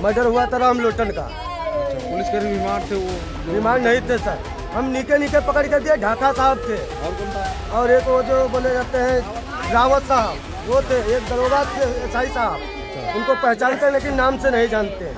Murder हुआ था राम लोटन का। पुलिस कर्मी बीमार थे, वो बीमार नहीं थे सर, हम नीके पकड़ कर दिए। ढाका साहब थे और कौन था? और एक वो जो बोले जाते हैं रावत साहब, वो थे। एक दरोगा थे एसआई साहब, उनको पहचानते हैं लेकिन नाम से नहीं जानते।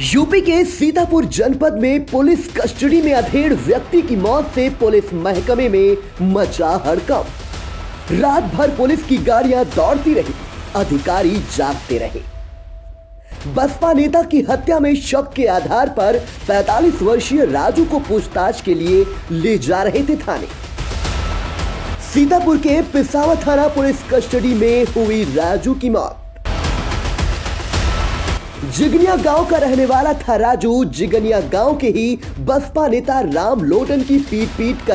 यूपी के सीतापुर जनपद में पुलिस कस्टडी में अधेड़ व्यक्ति की मौत से पुलिस महकमे में मचा हड़कंप। रात भर पुलिस की गाड़ियां दौड़ती रही, अधिकारी जागते रहे। बसपा नेता की हत्या में शक के आधार पर 45 वर्षीय राजू को पूछताछ के लिए ले जा रहे थे थाने। सीतापुर के पिसावा थाना पुलिस कस्टडी में हुई राजू की मौत। जिगनिया गांव का रहने वाला था राजू। जिगनिया गांव के ही बसपा नेता राम लोटन की पीट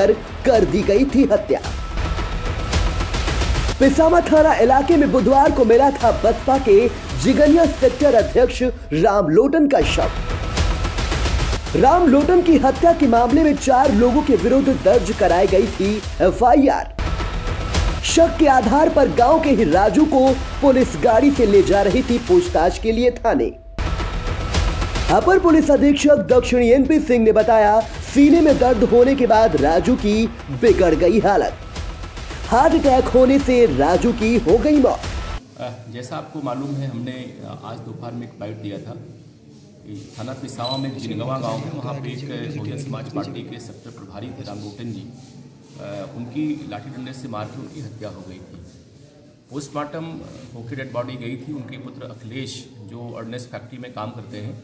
कर दी गई थी हत्या। पिसावा थाना इलाके में बुधवार को मिला था बसपा के जिगनिया सेक्टर अध्यक्ष राम लोटन का शव। राम लोटन की हत्या के मामले में 4 लोगों के विरुद्ध दर्ज कराई गई थी एफआईआर। शक के आधार पर गांव के ही राजू को पुलिस गाड़ी से ले जा रही थी पूछताछ के लिए थाने। अपर पुलिस अधीक्षक दक्षिणी एनपी सिंह ने बताया, सीने में दर्द होने के बाद राजू की बिगड़ गई हालत। हार्ट अटैक होने से राजू की हो गई मौत। जैसा आपको मालूम है, हमने आज दोपहर में एक बाइट दिया था। थाना पिसावा में जिनगवा गांव है, वहाँ पे एक बहुजन समाज पार्टी के सेक्टर प्रभारी थे राम लोटन जी, उनकी लाठी डंडे से मार के उनकी हत्या हो गई थी। पोस्टमार्टम होकर डेड बॉडी गई थी। उनके पुत्र अखिलेश, जो अर्नेस फैक्ट्री में काम करते हैं,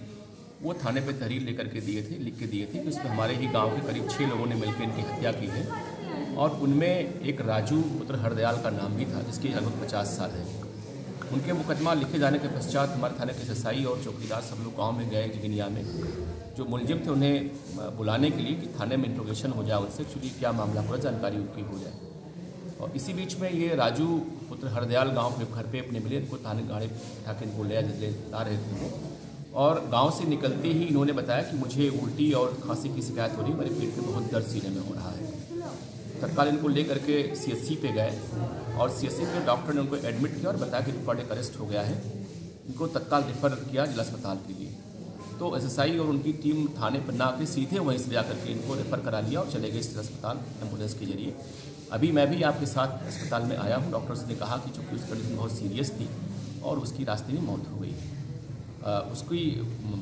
वो थाने पे तहरीर लेकर के लिख के दिए थे कि उसमें हमारे ही गांव के करीब 6 लोगों ने मिलकर इनकी हत्या की है। और उनमें एक राजू पुत्र हरदयाल का नाम भी था, जिसकी लगभग 50 साल है। उनके मुकदमा लिखे जाने के पश्चात हमारे थाने के एसआई और चौकीदार सब लोग गाँव में गए जिगनिया में। जो मुलजिम थे उन्हें बुलाने के लिए कि थाने में इंट्रोगेशन हो जाए, उनसे एक्चुअली क्या मामला पूरा जानकारी उनकी हो जाए। और इसी बीच में ये राजू पुत्र हरदयाल गांव के घर पे अपने मिले, इनको थाने गाड़ी उठा के इनको ले ला रहे थे वो। और गांव से निकलते ही इन्होंने बताया कि मुझे उल्टी और खांसी की शिकायत हो रही है, मेरे पेट में बहुत दर्द सीने में हो रहा है। तत्काल इनको ले करके सीएचसी पे गए और सीएचसी पे डॉक्टर ने उनको एडमिट किया और बताया कि कार्डियक अरेस्ट हो गया है। इनको तत्काल रेफर किया जिला अस्पताल के लिए। तो एसएसआई और उनकी टीम थाने पर ना आके सीधे वहीं से जाकर के इनको रेफर करा लिया और चले गए इस अस्पताल एम्बुलेंस के जरिए। अभी मैं भी आपके साथ अस्पताल में आया हूँ। डॉक्टर्स ने कहा कि चूँकि उसकी कंडीशन बहुत सीरियस थी और उसकी रास्ते में मौत हो गई। उसकी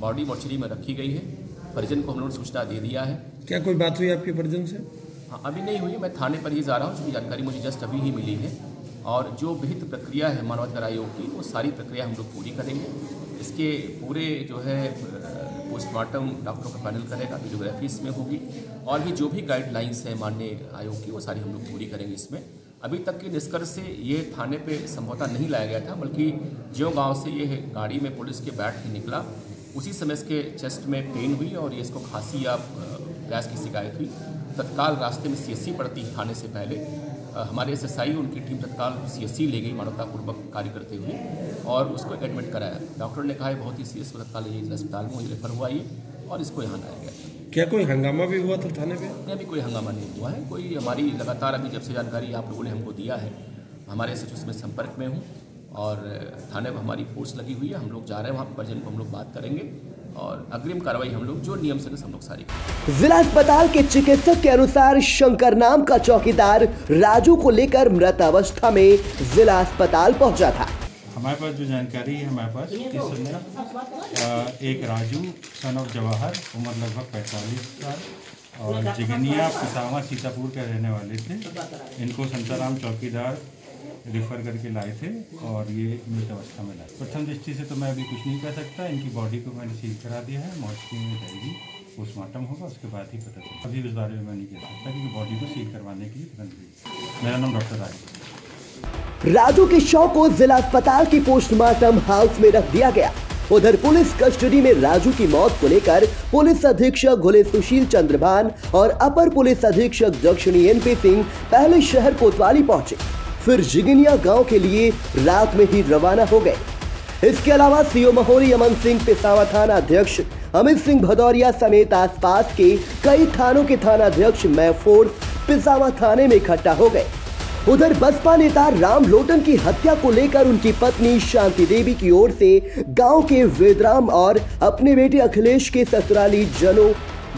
बॉडी मॉर्चरी में रखी गई है। परिजन को हम लोगों ने सूचना दे दिया है। क्या कोई बात हुई आपके परिजन से? हाँ, अभी नहीं हुई। मैं थाने पर ही जा रहा हूँ, चूँकि जानकारी मुझे जस्ट अभी ही मिली है। और जो विहित प्रक्रिया है मानवाधिकार आयोग की, वो सारी प्रक्रिया हम लोग पूरी करेंगे। इसके पूरे जो है पोस्टमार्टम डॉक्टरों का पैनल करेगा, वीडियोग्राफी इसमें होगी और भी जो भी गाइडलाइंस है माननीय आयोग की, वो सारी हम लोग पूरी करेंगे इसमें। अभी तक के निष्कर्ष से ये थाने पे संभवतः नहीं लाया गया था, बल्कि जो गांव से ये गाड़ी में पुलिस के बैठ के निकला, उसी समय इसके चेस्ट में पेन हुई और ये इसको खांसी या गैस की शिकायत हुई। तत्काल रास्ते में सीएससी पड़ती है थाने से पहले हमारे एसएसआई उनकी टीम तत्काल सीएससी ले गई मानवतापूर्वक कार्य करते हुए और उसको एडमिट कराया। डॉक्टर ने कहा है बहुत ही सीरियस, तत्काल ये अस्पताल में रेफर हुआ ये और इसको यहाँ लाया गया। क्या कोई हंगामा भी हुआ था थाने पे? अभी कोई हंगामा नहीं हुआ है। कोई हमारी लगातार अभी जब से जानकारी आप लोगों ने हमको दिया है, हमारे एसएचओ से मैं संपर्क में हूँ और थाने पर हमारी फोर्स लगी हुई है। हम लोग जा रहे हैं वहाँ पर, परिजन को हम लोग बात करेंगे और अग्रिम कार्रवाई हम लोग जो नियम से हम लोग सारी करेंगे। जिला अस्पताल के चिकित्सक के अनुसार शंकर नाम का चौकीदार राजू को लेकर मृत अवस्था में जिला अस्पताल पहुंचा था। हमारे पास जो जानकारी है हमारे पास इस समय एक राजू सन ऑफ जवाहर उम्र लगभग 45 साल और जिगनिया पिसावा सीतापुर के रहने वाले थे। इनको संताराम चौकीदार रिफ़र करके लाए थे और ये मृत अवस्था में लाए। प्रथम दृष्टि से तो मैं अभी कुछ नहीं कह सकता। इनकी बॉडी को मैंने सील करा दिया है, मॉर्चरी में जाएगी, पोस्टमार्टम होगा, उसके बाद ही पता चलेगा। अभी इस बारे में मैं नहीं कह सकता क्योंकि बॉडी को सील करवाने के लिए तुरंत भी। मेरा नाम डॉक्टर राजू। राजू के शव को जिला अस्पताल की पोस्टमार्टम हाउस में रख दिया गया। उधर पुलिस कस्टडी में राजू की मौत को लेकर पुलिस अधीक्षक घुले सुशील चंद्रभान और अपर पुलिस अधीक्षक दक्षिणी NP सिंह पहले शहर कोतवाली पहुंचे, फिर जिगनिया गांव के लिए रात में ही रवाना हो गए। इसके अलावा सीओ महोली अमन सिंह पिसावा थाना अध्यक्ष अमित सिंह भदौरिया समेत आसपास के कई थानों के थाना अध्यक्ष महफूज पिसावा थाने में इकट्ठा हो गए। उधर बसपा नेता राम लोटन की हत्या को लेकर उनकी पत्नी शांति देवी की ओर से गांव के वेदराम और अपने बेटे अखिलेश के ससुराली जनों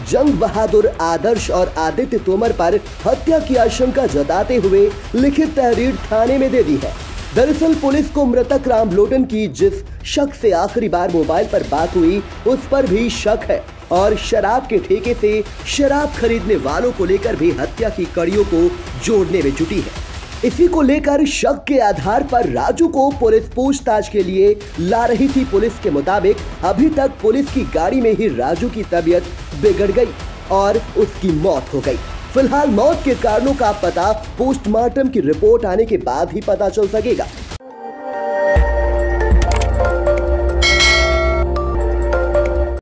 जंग बहादुर आदर्श और आदित्य तोमर पर हत्या की आशंका जताते हुए लिखित तहरीर थाने में दे दी है। दरअसल पुलिस को मृतक राम लोटन की जिस शख्स से आखिरी बार मोबाइल पर बात हुई उस पर भी शक है और शराब के ठेके से शराब खरीदने वालों को लेकर भी हत्या की कड़ियों को जोड़ने में जुटी है। इसी को लेकर शक के आधार पर राजू को पुलिस पूछताछ के लिए ला रही थी। पुलिस के मुताबिक अभी तक पुलिस की गाड़ी में ही राजू की तबीयत बिगड़ गई और उसकी मौत हो गई। फिलहाल मौत के कारणों का पता पोस्टमार्टम की रिपोर्ट आने के बाद ही पता चल सकेगा।